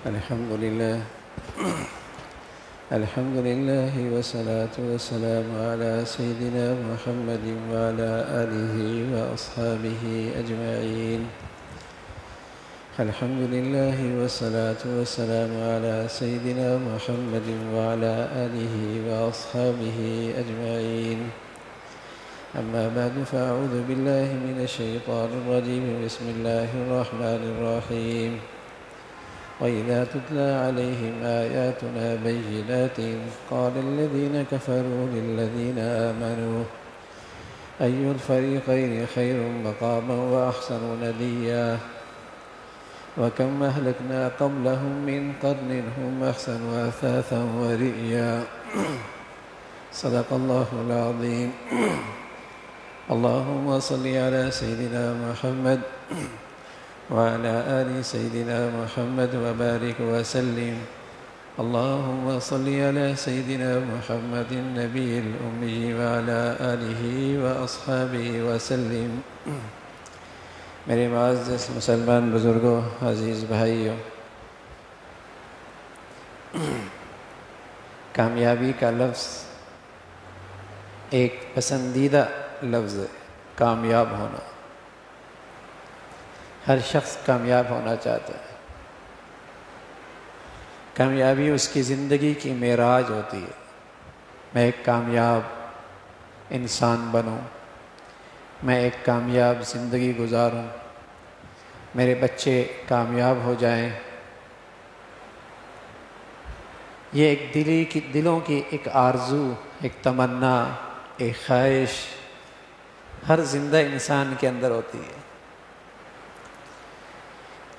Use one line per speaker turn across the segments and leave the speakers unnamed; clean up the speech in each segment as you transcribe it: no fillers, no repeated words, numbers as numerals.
الحمد لله الحمد لله والصلاة والسلام على سيدنا محمد وعلى آله وأصحابه أجمعين. الحمد لله والصلاة والسلام على سيدنا محمد وعلى آله وأصحابه أجمعين. أما بعد فأعوذ بالله من الشيطان الرجيم. بسم الله الرحمن الرحيم. وإذا تتلى عليهم آياتنا بينات قال الذين كفروا للذين آمنوا أي الفريقين خير مقاما وأحسن نديا وكم أهلكنا قبلهم من قرن هم أحسن أثاثا ورئيا. صدق الله العظيم. اللهم صل على سيدنا محمد وعلى آل سيدنا محمد وبارك وسلم. اللهم صل على سيدنا محمد النبي الأمي وعلى آله وأصحابه وسلم. میرے معزز مسلمان بزرگوں، عزیز بھائیوں، کامیابی کا لفظ ایک پسندیدہ لفظ ہے. کامیاب ہونا، ہر شخص کامیاب ہونا چاہتا ہے. کامیابی اس کی زندگی کی معراج ہوتی ہے. میں ایک کامیاب انسان بنوں، میں ایک کامیاب زندگی گزاروں، میرے بچے کامیاب ہو جائیں. یہ ایک دلوں کی ایک آرزو، ایک تمنا، ایک خواہش ہر زندہ انسان کے اندر ہوتی ہے.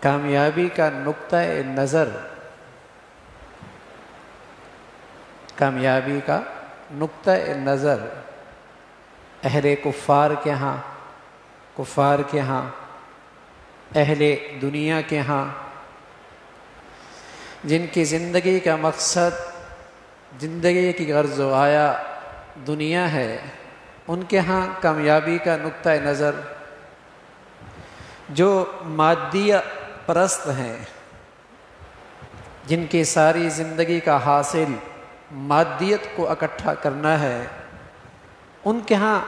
کامیابی کا نقطہ نظر، کامیابی کا نقطہ نظر اہل کفار کے ہاں، اہل دنیا کے ہاں، جن کی زندگی کا مقصد، زندگی کی غرض و آیا دنیا ہے، ان کے ہاں کامیابی کا نقطہ نظر جو مادیہ پرست ہیں، جن کی ساری زندگی کا حاصل مادیت کو اکٹھا کرنا ہے، ان کے ہاں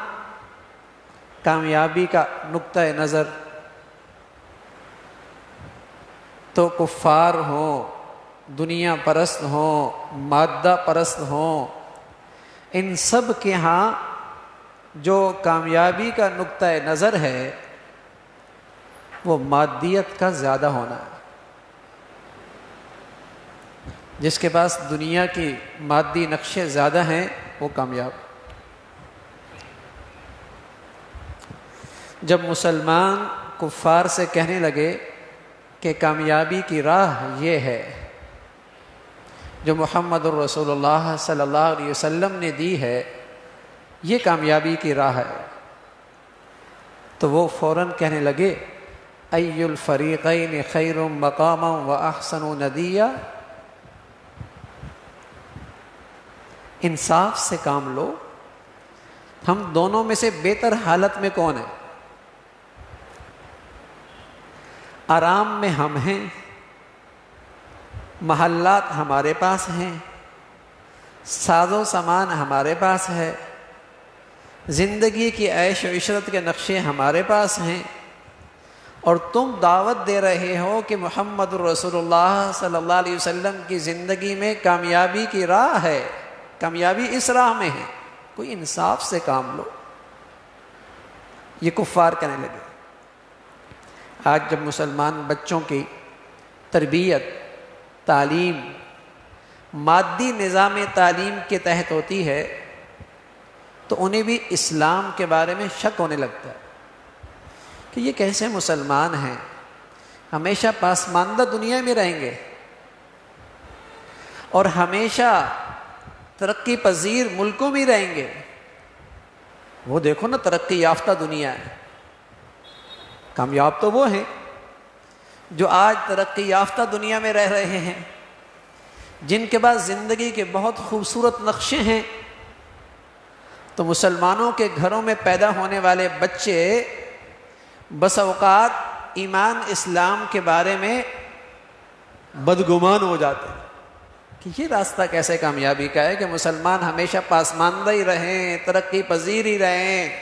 کامیابی کا نقطہ نظر تو کفار ہوں، دنیا پرست ہوں، مادہ پرست ہوں، ان سب کے ہاں جو کامیابی کا نقطہ نظر ہے وہ مادیت کا زیادہ ہونا ہے. جس کے پاس دنیا کی مادی نقشے زیادہ ہیں وہ کامیاب. جب مسلمان کفار سے کہنے لگے کہ کامیابی کی راہ یہ ہے جو محمد الرسول اللہ صلی اللہ علیہ وسلم نے دی ہے، یہ کامیابی کی راہ ہے، تو وہ فوراً کہنے لگے ای الفریقین خیر مقاما و احسن ندیا. انصاف سے کام لو، ہم دونوں میں سے بہتر حالت میں کون ہے؟ آرام میں ہم ہیں، محلات ہمارے پاس ہیں، ساز و سامان ہمارے پاس ہے، زندگی کی عیش و عشرت کے نقشے ہمارے پاس ہیں، اور تم دعوت دے رہے ہو کہ محمد الرسول اللہ صلی اللہ علیہ وسلم کی زندگی میں کامیابی کی راہ ہے، کامیابی اس راہ میں ہے، کوئی انصاف سے کام لو. یہ کفار کہنے لگے. آج جب مسلمان بچوں کی تربیت، تعلیم مادی نظام تعلیم کے تحت ہوتی ہے تو انہیں بھی اسلام کے بارے میں شک ہونے لگتا ہے کہ یہ کیسے مسلمان ہیں، ہمیشہ پسماندہ دنیا میں رہیں گے اور ہمیشہ ترقی پذیر ملکوں میں رہیں گے. وہ دیکھو نا، ترقی یافتہ دنیا ہے. کامیاب تو وہ ہیں جو آج ترقی یافتہ دنیا میں رہ رہے ہیں، جن کے پاس زندگی کے بہت خوبصورت نقشے ہیں. تو مسلمانوں کے گھروں میں پیدا ہونے والے بچے بس اوقات ایمان اسلام کے بارے میں بدگمان ہو جاتے ہیں کہ یہ راستہ کیسے کامیابی کا ہے کہ مسلمان ہمیشہ پاسماندہ ہی رہیں، ترقی پذیر ہی رہیں،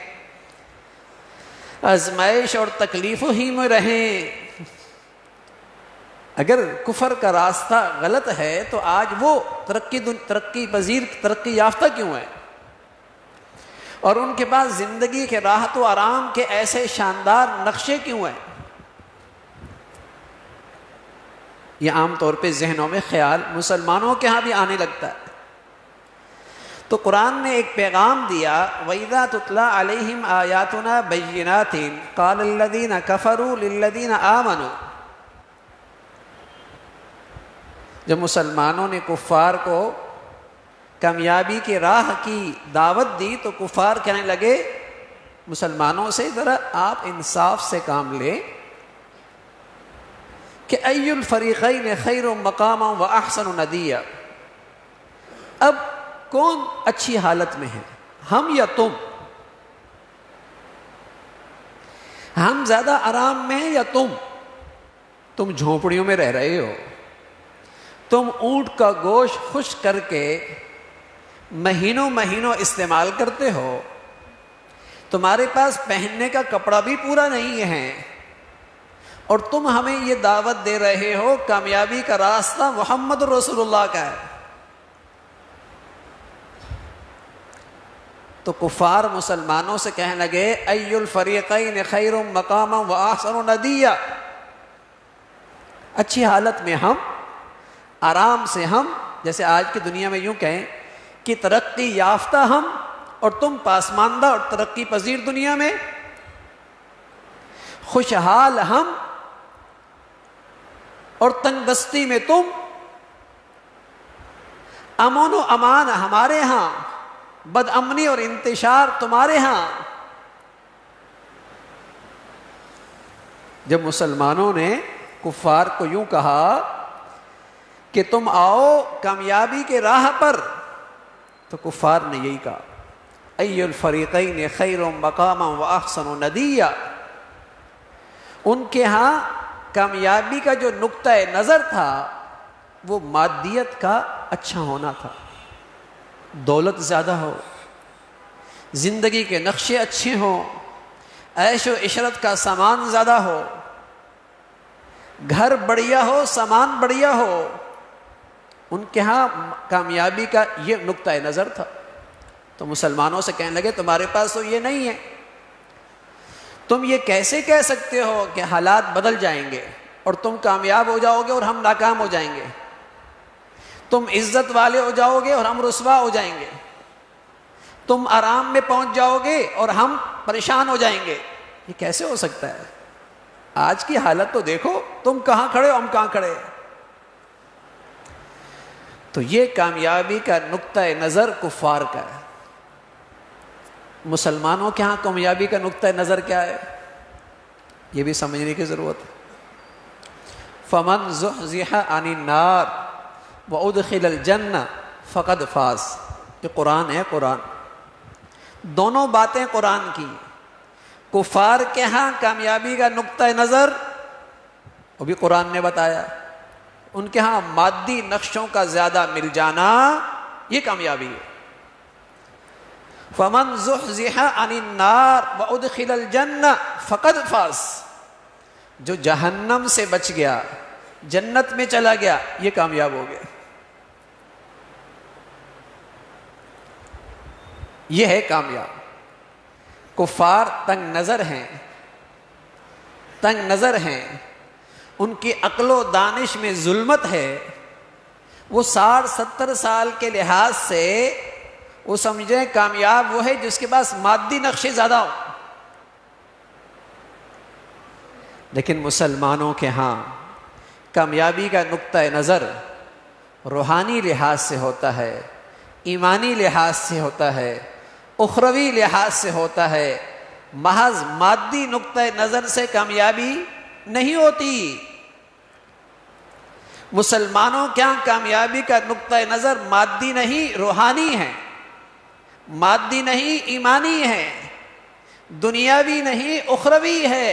آزمائش اور تکلیفوں ہی میں رہیں۔ اگر کفر کا راستہ غلط ہے تو آج وہ ترقی پذیر، ترقی یافتہ کیوں ہے؟ اور ان کے پاس زندگی کے راحت و آرام کے ایسے شاندار نقشے کیوں ہیں؟ یہ عام طور پہ ذہنوں میں خیال مسلمانوں کے ہاں بھی آنے لگتا ہے۔ تو قرآن نے ایک پیغام دیا، وَإِذَا تُتْلَىٰ عَلَيْهِمْ آيَاتُنَا بَيِّنَاتٍ قَالَ الَّذِينَ كَفَرُوا لِلَّذِينَ آمَنُوا۔ جب مسلمانوں نے کفار کو کامیابی کی راہ کی دعوت دی تو کفار کہنے لگے مسلمانوں سے، ذرا آپ انصاف سے کام لیں کہ ای الفریقین خیر مقاما و احسن ندیا، اب کون اچھی حالت میں ہے، ہم یا تم؟ ہم زیادہ آرام میں ہیں یا تم جھونپڑیوں میں رہ رہے ہو، تم اونٹ کا گوشت خشک کر کے مہینوں استعمال کرتے ہو، تمہارے پاس پہننے کا کپڑا بھی پورا نہیں ہے، اور تم ہمیں یہ دعوت دے رہے ہو کامیابی کا راستہ محمد رسول اللہ کا ہے۔ تو کفار مسلمانوں سے کہنے لگے ای الفریقین خیر مقاما و احسن ندیا، اچھی حالت میں ہم، آرام سے ہم، جیسے آج کی دنیا میں یوں کہیں کہ ترقی یافتہ ہم اور تم پاسماندہ اور ترقی پذیر دنیا میں، خوشحال ہم اور تنگ دستی میں تم، امن و امان ہمارے ہاں، بد امنی اور انتشار تمہارے ہاں۔ جب مسلمانوں نے کفار کو یوں کہا کہ تم آؤ کامیابی کے راہ پر، تو کفار نے یہی کہا ای الفریقین خیر مقاما و احسن ندیا۔ ان کے ہاں کامیابی کا جو نقطہ نظر تھا وہ مادیت کا اچھا ہونا تھا، دولت زیادہ ہو، زندگی کے نقشے اچھے ہوں، عیش و عشرت کا سامان زیادہ ہو، گھر بڑھیا ہو، سامان بڑھیا ہو۔ ان کے ہاں کامیابی کا یہ نقطہ نظر تھا۔ تو مسلمانوں سے کہنے لگے تمہارے پاس تو یہ نہیں ہے، تم یہ کیسے کہہ سکتے ہو کہ حالات بدل جائیں گے اور تم کامیاب ہو جاؤ گے اور ہم ناکام ہو جائیں گے، تم عزت والے ہو جاؤ گے اور ہم رسوا ہو جائیں گے، تم آرام میں پہنچ جاؤ گے اور ہم پریشان ہو جائیں گے، یہ کیسے ہو سکتا ہے؟ آج کی حالت تو دیکھو، تم کہاں کھڑے ہو، ہم کہاں کھڑے ہیں۔ تو یہ کامیابی کا نقطہ نظر کفار کا ہے۔ مسلمانوں کے ہاں کامیابی کا نقطہ نظر کیا ہے، یہ بھی سمجھنے کی ضرورت ہے۔ فمن زحزح عن النار وادخل الجنہ فقد فاز، یہ قرآن ہے، قرآن، دونوں باتیں قرآن کی۔ کفار کے ہاں کامیابی کا نقطہ نظر وہ بھی قرآن نے بتایا، ان کے ہاں مادی نقشوں کا زیادہ مل جانا یہ کامیابی ہے۔ فمن زحزح عن النار وادخل الجنہ فقد فاز، جو جہنم سے بچ گیا، جنت میں چلا گیا، یہ کامیاب ہو گیا۔ یہ ہے کامیاب۔ کفار تنگ نظر ہیں، تنگ نظر ہیں، ان کی عقل و دانش میں ظلمت ہے۔ وہ 60-70 سال کے لحاظ سے وہ سمجھیں کامیاب وہ ہے جس کے پاس مادی نقشے زیادہ ہو، لیکن مسلمانوں کے ہاں کامیابی کا نقطہ نظر روحانی لحاظ سے ہوتا ہے، ایمانی لحاظ سے ہوتا ہے، اخروی لحاظ سے ہوتا ہے۔ محض مادی نقطہ نظر سے کامیابی نہیں ہوتی۔ مسلمانوں کیا کامیابی کا نقطہ نظر مادی نہیں، روحانی ہے، مادی نہیں، ایمانی ہے، دنیاوی نہیں، اخروی ہے۔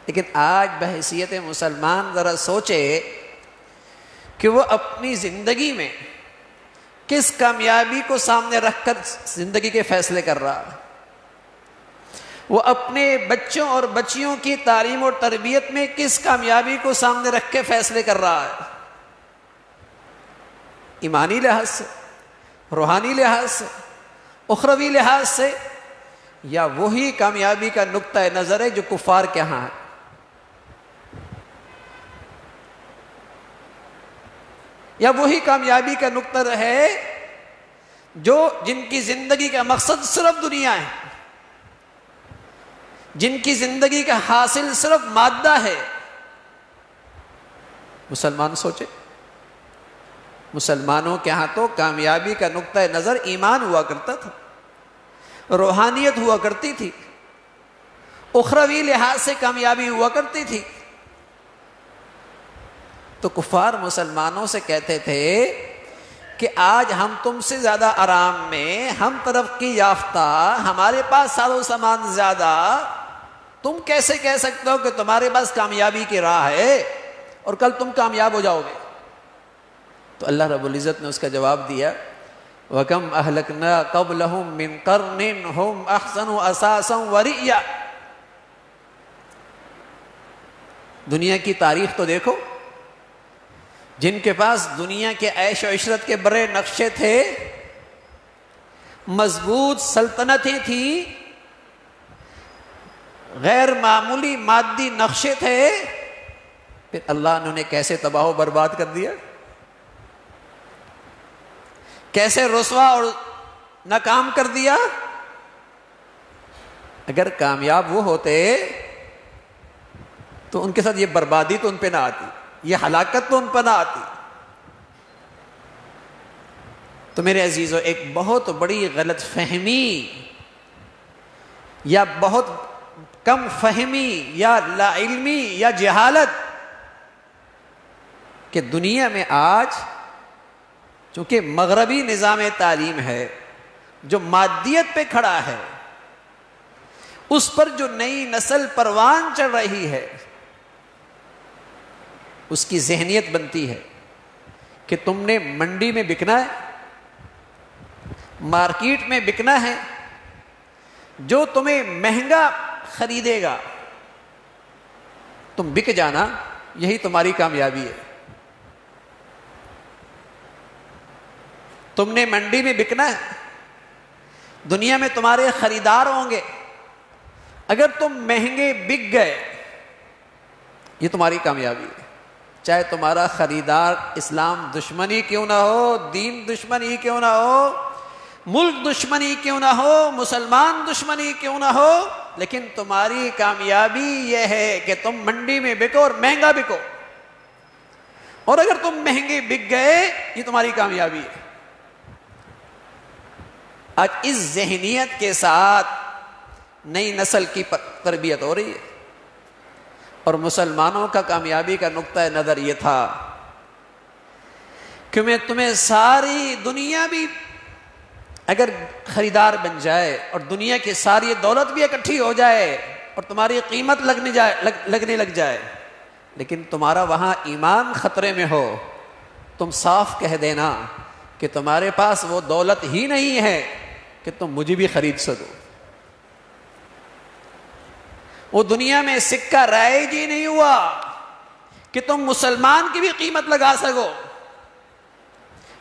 لیکن آج بحیثیت مسلمان ذرا سوچے کہ وہ اپنی زندگی میں کس کامیابی کو سامنے رکھ کر زندگی کے فیصلے کر رہا ہے. وہ اپنے بچوں اور بچیوں کی تعلیم اور تربیت میں کس کامیابی کو سامنے رکھ کے فیصلے کر رہا ہے. ایمانی لحاظ سے، روحانی لحاظ سے، اخروی لحاظ سے، یا وہی کامیابی کا نقطہ نظر ہے جو کفار کے ہاں ہے. یا وہی کامیابی کا نقطہ ہے جو جن کی زندگی کا مقصد صرف دنیا ہے، جن کی زندگی کا حاصل صرف مادہ ہے. مسلمان سوچے، مسلمانوں کے ہاں تو کامیابی کا نقطہ نظر ایمان ہوا کرتا تھا، روحانیت ہوا کرتی تھی، اخروی لحاظ سے کامیابی ہوا کرتی تھی. تو کفار مسلمانوں سے کہتے تھے کہ آج ہم تم سے زیادہ آرام میں، ہم ترقی یافتہ، ہمارے پاس ساز و سامان زیادہ، تم کیسے کہہ سکتے ہو کہ تمہارے پاس کامیابی کی راہ ہے اور کل تم کامیاب ہو جاؤ گے؟ تو اللہ رب العزت نے اس کا جواب دیا، وَكَمْ أَهْلَكْنَا قَبْلَهُمْ مِنْ قَرْنٍ هُمْ أَحْسَنُ أَثَاثًا وَرِئْيًا. دنیا کی تاریخ تو دیکھو، جن کے پاس دنیا کے عیش و عشرت کے بڑے نقشے تھے، مضبوط سلطنتیں تھیں، غیر معمولی مادی نقشے تھے، پھر اللہ نے انہیں کیسے تباہ و برباد کر دیا، کیسے رسوا اور ناکام کر دیا. اگر کامیاب وہ ہوتے تو ان کے ساتھ یہ بربادی تو ان پہ نہ آتی، یہ ہلاکت تو ان پر نہ آتی. تو میرے عزیزو، ایک بہت بڑی غلط فہمی یا بہت کم فہمی یا لا علمی یا جہالت کہ دنیا میں آج چونکہ مغربی نظام تعلیم ہے جو مادیت پہ کھڑا ہے، اس پر جو نئی نسل پروان چڑھ رہی ہے، اس کی ذہنیت بنتی ہے کہ تم نے منڈی میں بکنا ہے، مارکیٹ میں بکنا ہے، جو تمہیں مہنگا خریدے گا تم بک جانا، یہی تمہاری کامیابی ہے. تم نے منڈی میں بکنا ہے، دنیا میں تمہارے خریدار ہوں گے، اگر تم مہنگے بک گئے یہ تمہاری کامیابی ہے. چاہے تمہارا خریدار اسلام دشمنی کیوں نہ ہو، دین دشمنی کیوں نہ ہو، ملک دشمنی کیوں نہ ہو، مسلمان دشمنی کیوں نہ ہو، لیکن تمہاری کامیابی یہ ہے کہ تم منڈی میں بکو اور مہنگا بکو. اور اگر تم مہنگے بک گئے یہ تمہاری کامیابی ہے. آج اس ذہنیت کے ساتھ نئی نسل کی تربیت ہو رہی ہے، اور مسلمانوں کا کامیابی کا نقطہ نظر یہ تھا کہ میں تمہیں ساری دنیا بھی اگر خریدار بن جائے اور دنیا کی ساری دولت بھی اکٹھی ہو جائے اور تمہاری قیمت لگنے لگ جائے، لیکن تمہارا وہاں ایمان خطرے میں ہو، تم صاف کہہ دینا کہ تمہارے پاس وہ دولت ہی نہیں ہے کہ تم مجھے بھی خرید سکو. وہ دنیا میں سکہ رائج ہی نہیں ہوا کہ تم مسلمان کی بھی قیمت لگا سکو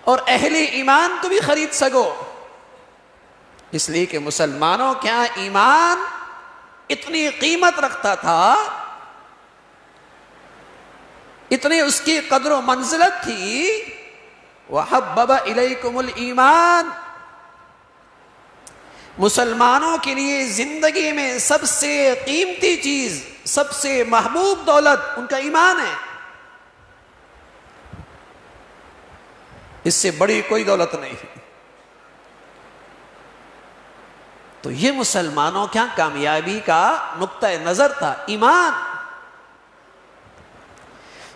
اور اہل ایمان کو بھی خرید سکو. اس لیے کہ مسلمانوں کے یہاں ایمان اتنی قیمت رکھتا تھا، اتنی اس کی قدر و منزلت تھی. وَحَبَّبَ إِلَيْكُمُ الْإِيمَانِ، مسلمانوں کے لیے زندگی میں سب سے قیمتی چیز، سب سے محبوب دولت ان کا ایمان ہے. اس سے بڑی کوئی دولت نہیں. تو یہ مسلمانوں کے یہاں کامیابی کا نقطہ نظر تھا، ایمان.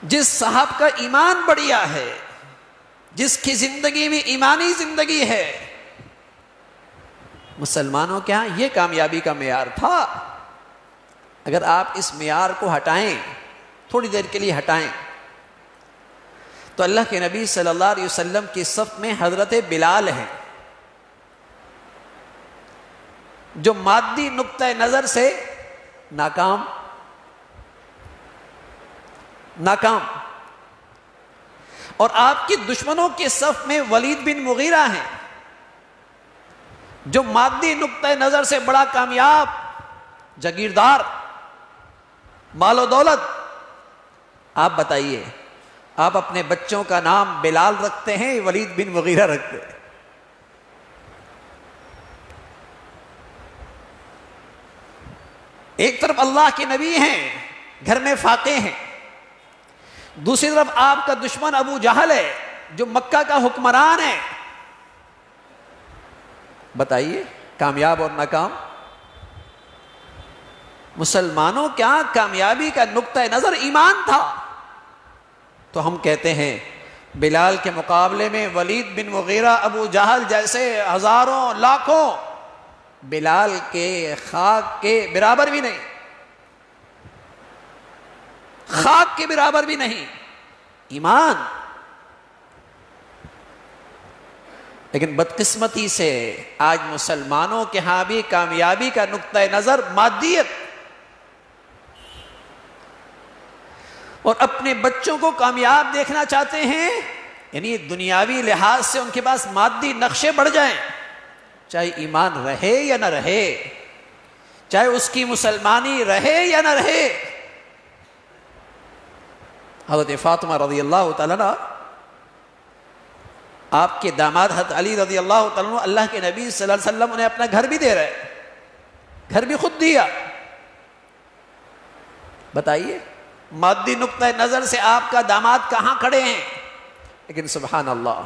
جس صاحب کا ایمان بڑھیا ہے، جس کی زندگی میں ایمانی زندگی ہے، مسلمانوں کے ہاں یہ کامیابی کا معیار تھا. اگر آپ اس معیار کو ہٹائیں، تھوڑی دیر کے لیے ہٹائیں، تو اللہ کے نبی صلی اللہ علیہ وسلم کی صف میں حضرت بلال ہیں، جو مادی نقطہ نظر سے ناکام اور آپ کی دشمنوں کے صف میں ولید بن مغیرہ ہیں، جو مادی نقطہ نظر سے بڑا کامیاب، جاگیردار، مال و دولت۔ آپ بتائیے، آپ اپنے بچوں کا نام بلال رکھتے ہیں، ولید بن مغیرہ رکھتے ہیں؟ ایک طرف اللہ کے نبی ہیں، گھر میں فاقے ہیں، دوسری طرف آپ کا دشمن ابو جہل ہے، جو مکہ کا حکمران ہے۔ بتائیے، کامیاب اور ناکام؟ مسلمانوں کیا کامیابی کا نقطہ نظر ایمان تھا؟ تو ہم کہتے ہیں بلال کے مقابلے میں ولید بن مغیرہ، ابو جہل جیسے ہزاروں لاکھوں بلال کے خاک کے برابر بھی نہیں، خاک کے برابر بھی نہیں، ایمان۔ لیکن بدقسمتی سے آج مسلمانوں کے ہاں بھی کامیابی کا نقطہ نظر مادیت، اور اپنے بچوں کو کامیاب دیکھنا چاہتے ہیں، یعنی دنیاوی لحاظ سے ان کے پاس مادی نقشے بڑھ جائیں، چاہے ایمان رہے یا نہ رہے، چاہے اس کی مسلمانی رہے یا نہ رہے۔ حضرت فاطمہ رضی اللہ تعالیٰ عنہ، آپ کے داماد حضرت علی رضی اللہ تعالیٰ عنہ، اللہ کے نبی صلی اللہ علیہ وسلم انہیں اپنا گھر بھی دے رہے، گھر بھی خود دیا۔ بتائیے، مادی نقطہ نظر سے آپ کا داماد کہاں کھڑے ہیں، لیکن سبحان اللہ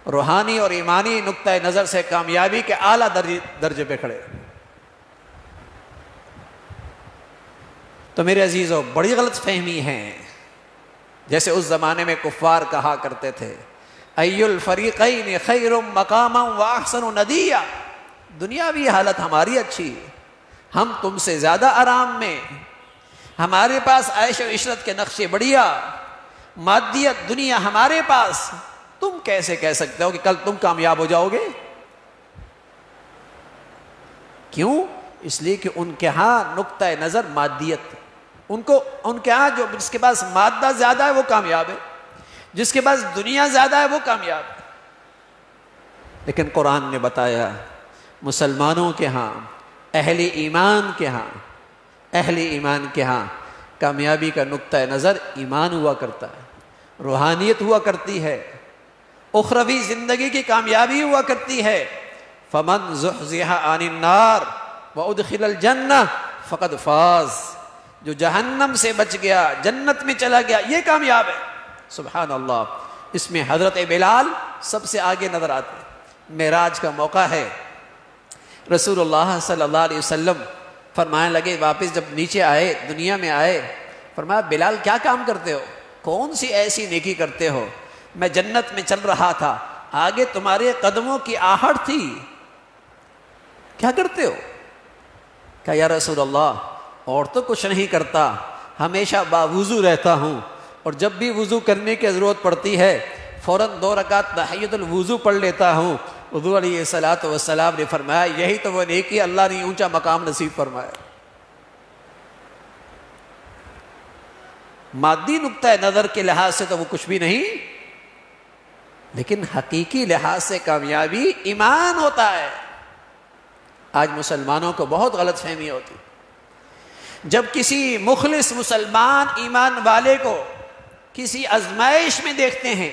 روحانی اور ایمانی نقطہ نظر سے کامیابی کے اعلیٰ درجے پہ کھڑے۔ تو میرے عزیزو، بڑی غلط فہمی ہے، جیسے اس زمانے میں کفار کہا کرتے تھے، ای الفریقین خیر مقاما واحسن ندیا، دنیاوی حالت ہماری اچھی، ہم تم سے زیادہ آرام میں، ہمارے پاس عیش و عشرت کے نقشے بڑھیا، مادیت دنیا ہمارے پاس، تم کیسے کہہ سکتے ہو کہ کل تم کامیاب ہو جاؤ گے؟ کیوں؟ اس لیے کہ ان کے ہاں نقطہ نظر مادیت، ان کے ہاں جس کے پاس مادہ زیادہ ہے وہ کامیاب ہے، جس کے پاس دنیا زیادہ ہے وہ کامیاب ہے۔ لیکن قرآن نے بتایا مسلمانوں کے ہاں، اہل ایمان کے ہاں کامیابی کا نقطہ نظر ایمان ہوا کرتا ہے، روحانیت ہوا کرتی ہے، اخروی زندگی کی کامیابی ہوا کرتی ہے۔ فمن زحزح عن النار وادخل الجنہ فقد فاز، جو جہنم سے بچ گیا، جنت میں چلا گیا، یہ کامیاب ہے۔ سبحان اللہ، اس میں حضرت بلال سب سے آگے نظر آتے ہیں۔ معراج کا موقع ہے، رسول اللہ صلی اللہ علیہ وسلم فرمانے لگے، واپس جب نیچے آئے، دنیا میں آئے، فرمایا بلال کیا کام کرتے ہو، کون سی ایسی نیکی کرتے ہو؟ میں جنت میں چل رہا تھا، آگے تمہارے قدموں کی آہٹ تھی، کیا کرتے ہو؟ کہا یا رسول اللہ، اور تو کچھ نہیں کرتا، ہمیشہ باوضو رہتا ہوں، اور جب بھی وضو کرنے کی ضرورت پڑتی ہے فوراً 2 رکعت تحیۃ الوضو پڑھ لیتا ہوں۔ حضور علیہ الصلوۃ والسلام نے فرمایا یہی تو وہ نیکی اللہ نے اونچا مقام نصیب فرمایا۔ مادی نقطہ نظر کے لحاظ سے تو وہ کچھ بھی نہیں، لیکن حقیقی لحاظ سے کامیابی ایمان ہوتا ہے۔ آج مسلمانوں کو بہت غلط فہمی ہوتی، جب کسی مخلص مسلمان ایمان والے کو کسی آزمائش میں دیکھتے ہیں،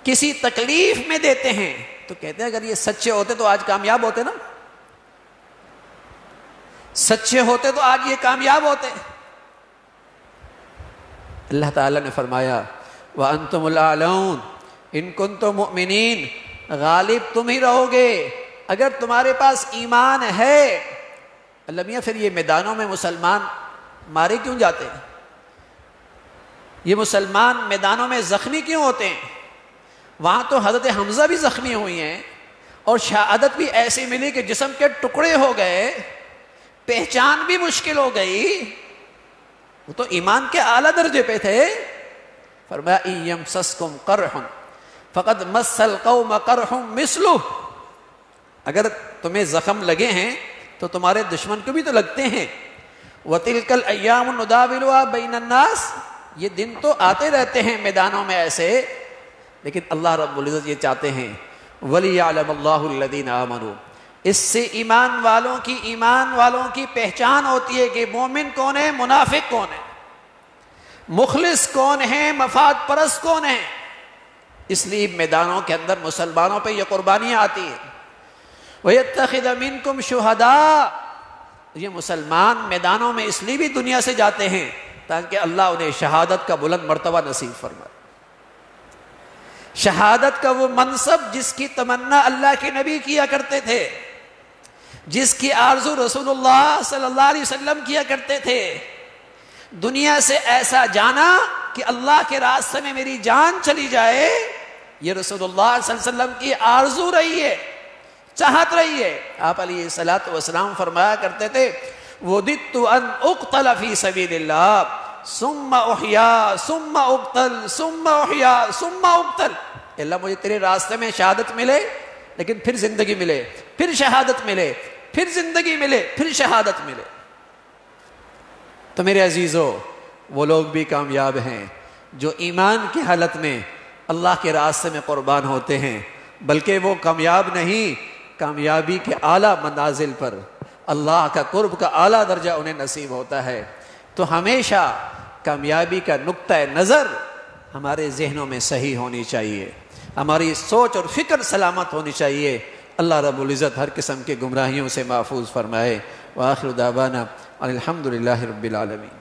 کسی تکلیف میں دیتے ہیں، تو کہتے ہیں اگر یہ سچے ہوتے تو آج کامیاب ہوتے نا، سچے ہوتے تو آج یہ کامیاب ہوتے۔ اللہ تعالیٰ نے فرمایا وَأَنْتُمُ الْأَعْلَوْنَ إِن كُنتُم مُؤْمِنِينَ، غالب تم ہی رہو گے اگر تمہارے پاس ایمان ہے۔ اللہ میاں پھر یہ میدانوں میں مسلمان مارے کیوں جاتے ہیں؟ یہ مسلمان میدانوں میں زخمی کیوں ہوتے ہیں؟ وہاں تو حضرت حمزہ بھی زخمی ہوئی ہیں، اور شہادت بھی ایسی ملی کہ جسم کے ٹکڑے ہو گئے، پہچان بھی مشکل ہو گئی. وہ تو ایمان کے اعلیٰ درجے پہ تھے. فرمایا ان یمسسکم قرح فقد مس القوم قرح مثلہ، اگر تمہیں زخم لگے ہیں تو تمہارے دشمن کو بھی تو لگتے ہیں. وَتِلْكَ الْأَيَّامُ نُدَاوِلُهَا بَيْنَ النَّاسِ، یہ دن تو آتے رہتے ہیں میدانوں میں ایسے، لیکن اللہ رب العزت یہ چاہتے ہیں وَلِيَعْلَمَ اللَّهُ الَّذِينَ آمَنُوا، اس سے ایمان والوں کی پہچان ہوتی ہے کہ مومن کون ہے، منافق کون ہے، مخلص کون ہے، مفاد پرست کون ہے. اس لیے میدانوں کے اندر مسلمانوں پہ یہ قربانیاں آتی ہیں. وَيَتَّخِذَ مِنْكُمْ شُهَدَاءَ، یہ مسلمان میدانوں میں اس لیے بھی دنیا سے جاتے ہیں تاکہ اللہ انہیں شہادت کا بلند مرتبہ نصیب فرمائے. شہادت کا وہ منصب جس کی تمنا اللہ کے نبی کیا کرتے تھے، جس کی آرزو رسول اللہ صلی اللہ علیہ وسلم کیا کرتے تھے. دنیا سے ایسا جانا کہ اللہ کے راستے میں میری جان چلی جائے، یہ رسول اللہ صلی اللہ علیہ وسلم کی آرزو رہی ہے، چاہت رہی ہے. آپ علیہ الصلوۃ والسلام فرمایا کرتے تھے وَدِدتُّ أَنْ أُقْتَلَ فِي سَبِيلِ اللَّهِ ثُمَّ أُحْيَا ثُمَّ أُقْتَلْ ثُمَّ أُحْيَا ثُمَّ أُقْتَلْ. اللہ مجھے تیرے راستے میں شہادت ملے، لیکن پھر زندگی ملے، پھر شہادت ملے، پھر زندگی ملے، پھر شہادت ملے. تو میرے عزیزو، وہ لوگ بھی کامیاب ہیں جو ایمان کی حالت میں اللہ کے راستے میں قربان ہوتے ہیں، بلکہ وہ کامیاب نہیں، کامیابی کے اعلیٰ منازل پر اللہ کا قرب کا اعلیٰ درجہ انہیں نصیب ہوتا ہے. تو ہمیشہ کامیابی کا نقطہ نظر ہمارے ذہنوں میں صحیح ہونی چاہیے، ہماری سوچ اور فکر سلامت ہونی چاہیے. اللہ رب العزت ہر قسم کے گمراہیوں سے محفوظ فرمائے. وآخر دعوانا الحمد للہ رب العالمین.